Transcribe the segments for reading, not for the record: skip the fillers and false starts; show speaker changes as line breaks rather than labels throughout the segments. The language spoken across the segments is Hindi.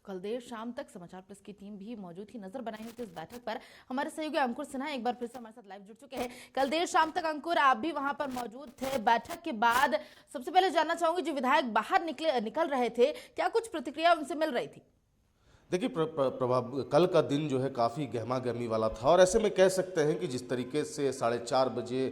कल देर शाम तक समाचार प्लस की टीम भी मौजूद थी, नजर बनाई हुई थी इस बैठक पर। हमारे सहयोगी अंकुर सिन्हा एक बार फिर से हमारे साथ लाइव जुड़ चुके हैं। कल देर शाम तक अंकुर आप भी वहां पर मौजूद थे। बैठक के बाद सबसे पहले जानना चाहूंगी, जो विधायक बाहर निकल रहे थे, क्या कुछ प्रतिक्रिया उनसे मिल रही थी?
देखिए प्रभाव कल का दिन जो है काफ़ी गहमा गहमी वाला था और ऐसे में कह सकते हैं कि जिस तरीके से 4:30 बजे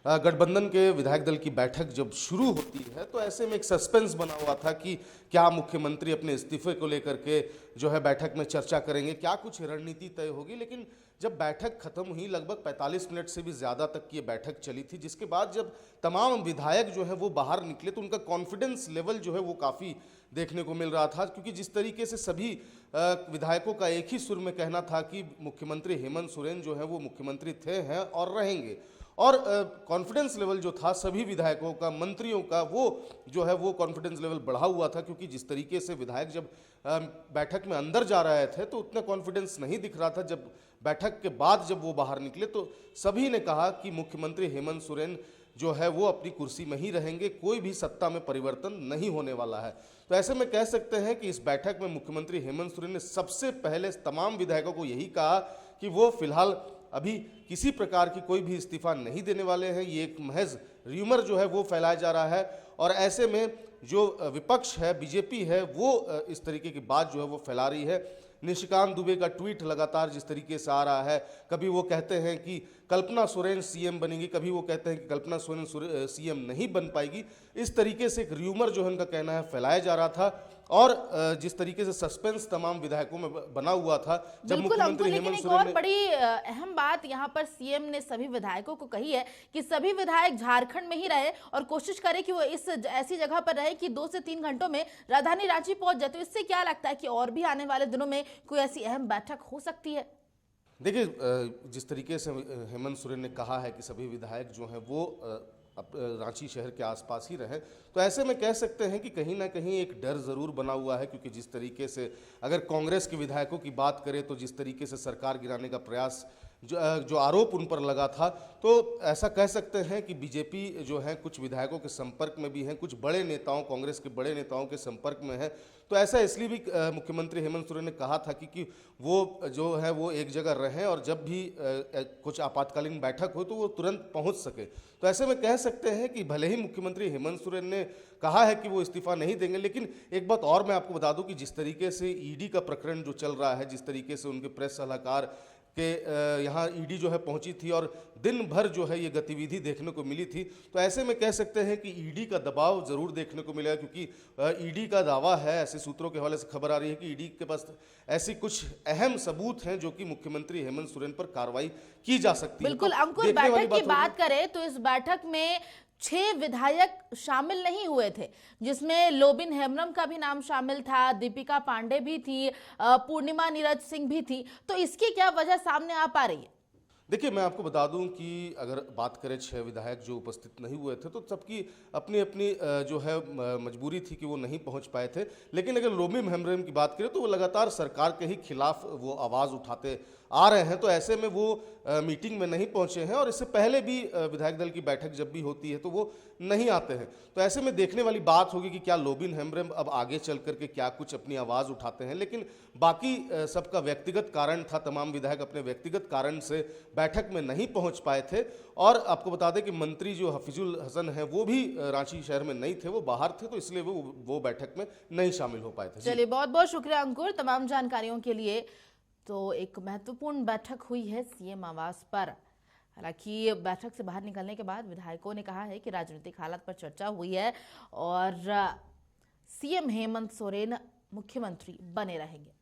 गठबंधन के विधायक दल की बैठक जब शुरू होती है तो ऐसे में एक सस्पेंस बना हुआ था कि क्या मुख्यमंत्री अपने इस्तीफे को लेकर के जो है बैठक में चर्चा करेंगे, क्या कुछ रणनीति तय होगी। लेकिन जब बैठक खत्म हुई, लगभग 45 मिनट से भी ज़्यादा तक की ये बैठक चली थी, जिसके बाद जब तमाम विधायक जो है वो बाहर निकले तो उनका कॉन्फिडेंस लेवल जो है वो काफ़ी देखने को मिल रहा था, क्योंकि जिस तरीके से सभी विधायकों का एक ही सुर में कहना था कि मुख्यमंत्री हेमंत सोरेन जो है वो मुख्यमंत्री थे, हैं और रहेंगे। और कॉन्फिडेंस लेवल जो था सभी विधायकों का, मंत्रियों का, वो जो है वो कॉन्फिडेंस लेवल बढ़ा हुआ था, क्योंकि जिस तरीके से विधायक जब बैठक में अंदर जा रहे थे तो उतना कॉन्फिडेंस नहीं दिख रहा था। जब बैठक के बाद जब वो बाहर निकले तो सभी ने कहा कि मुख्यमंत्री हेमंत सोरेन जो है वो अपनी कुर्सी में ही रहेंगे, कोई भी सत्ता में परिवर्तन नहीं होने वाला है। तो ऐसे में कह सकते हैं कि इस बैठक में मुख्यमंत्री हेमंत सोरेन ने सबसे पहले तमाम विधायकों को यही कहा कि वो फिलहाल अभी किसी प्रकार की कोई भी इस्तीफा नहीं देने वाले हैं। ये एक महज र्यूमर जो है वो फैलाया जा रहा है और ऐसे में जो विपक्ष है, बीजेपी है, वो इस तरीके की बात जो है वो फैला रही है। निशिकांत दुबे का ट्वीट लगातार जिस तरीके से आ रहा है, कभी वो कहते हैं कि कल्पना सोरेन सीएम बनेगी, कभी वो कहते हैं कि कल्पना सोरेन सीएम नहीं बन पाएगी। इस तरीके से एक र्यूमर जो है उनका कहना है फैलाया जा रहा था और जिस तरीके से सस्पेंस तमाम विधायकों में बना हुआ था जब मुख्यमंत्री हेमंत सोरेन
और बड़ी अहम बात यहाँ पर सीएम ने सभी विधायकों को कही है कि सभी विधायक झारखंड में ही रहे और कोशिश करें कि वो इस ऐसी जगह पर रहे कि 2 से 3 घंटों में राजधानी रांची पहुंच जाए। तो इससे क्या लगता है कि और भी आने वाले दिनों में कोई ऐसी अहम बैठक हो सकती है?
देखिए, जिस तरीके से हेमंत सोरेन ने कहा है कि सभी विधायक जो हैं वो अब रांची शहर के आसपास ही रहें, तो ऐसे में कह सकते हैं कि कहीं ना कहीं एक डर ज़रूर बना हुआ है, क्योंकि जिस तरीके से अगर कांग्रेस के विधायकों की बात करें तो जिस तरीके से सरकार गिराने का प्रयास जो आरोप उन पर लगा था, तो ऐसा कह सकते हैं कि बीजेपी जो है कुछ विधायकों के संपर्क में भी हैं, कुछ बड़े नेताओं, कांग्रेस के बड़े नेताओं के संपर्क में है। तो ऐसा इसलिए भी मुख्यमंत्री हेमंत सोरेन ने कहा था कि वो जो है वो एक जगह रहें और जब भी कुछ आपातकालीन बैठक हो तो वो तुरंत पहुंच सके। तो ऐसे में कह सकते हैं कि भले ही मुख्यमंत्री हेमंत सोरेन ने कहा है कि वो इस्तीफा नहीं देंगे, लेकिन एक बात और मैं आपको बता दूं कि जिस तरीके से ईडी का प्रकरण जो चल रहा है, जिस तरीके से उनके प्रेस सलाहकार के यहाँ ईडी जो है पहुंची थी और दिन भर जो है ये गतिविधि देखने को मिली थी, तो ऐसे में कह सकते हैं कि ईडी का दबाव ज़रूर देखने को मिलेगा, क्योंकि ईडी का दावा है, ऐसे सूत्रों के हवाले से खबर आ रही है कि ईडी के पास ऐसी कुछ अहम सबूत हैं जो कि मुख्यमंत्री हेमंत सोरेन पर कार्रवाई की जा सकती है।
बिल्कुल अंकुर, बैठक की बात करें तो इस बैठक में 6 विधायक शामिल नहीं हुए थे, जिसमें लोबिन हेम्ब्रम का भी नाम शामिल था, दीपिका पांडे भी थी, पूर्णिमा नीरज सिंह भी थी। तो इसकी क्या वजह सामने आ पा रही है?
देखिए, मैं आपको बता दूं कि अगर बात करें 6 विधायक जो उपस्थित नहीं हुए थे तो सबकी अपनी अपनी जो है मजबूरी थी कि वो नहीं पहुंच पाए थे। लेकिन अगर लोबिन हेम्ब्रम की बात करें तो वो लगातार सरकार के ही खिलाफ वो आवाज़ उठाते आ रहे हैं, तो ऐसे में वो मीटिंग में नहीं पहुंचे हैं और इससे पहले भी विधायक दल की बैठक जब भी होती है तो वो नहीं आते हैं। तो ऐसे में देखने वाली बात होगी कि क्या लोबिन हेम्ब्रम अब आगे चल करके क्या कुछ अपनी आवाज़ उठाते हैं। लेकिन बाकी सबका व्यक्तिगत कारण था, तमाम विधायक अपने व्यक्तिगत कारण से बैठक में नहीं पहुंच पाए थे। और आपको बता दें कि मंत्री जो हफीजुल हसन है वो भी रांची शहर में नहीं थे, वो बाहर थे, तो इसलिए वो बैठक में नहीं शामिल हो पाए थे।
चलिए, बहुत बहुत शुक्रिया अंकुर तमाम जानकारियों के लिए। तो एक महत्वपूर्ण बैठक हुई है सीएम आवास पर। हालांकि बैठक से बाहर निकलने के बाद विधायकों ने कहा है कि राजनीतिक हालत पर चर्चा हुई है और सीएम हेमंत सोरेन मुख्यमंत्री बने रहेंगे।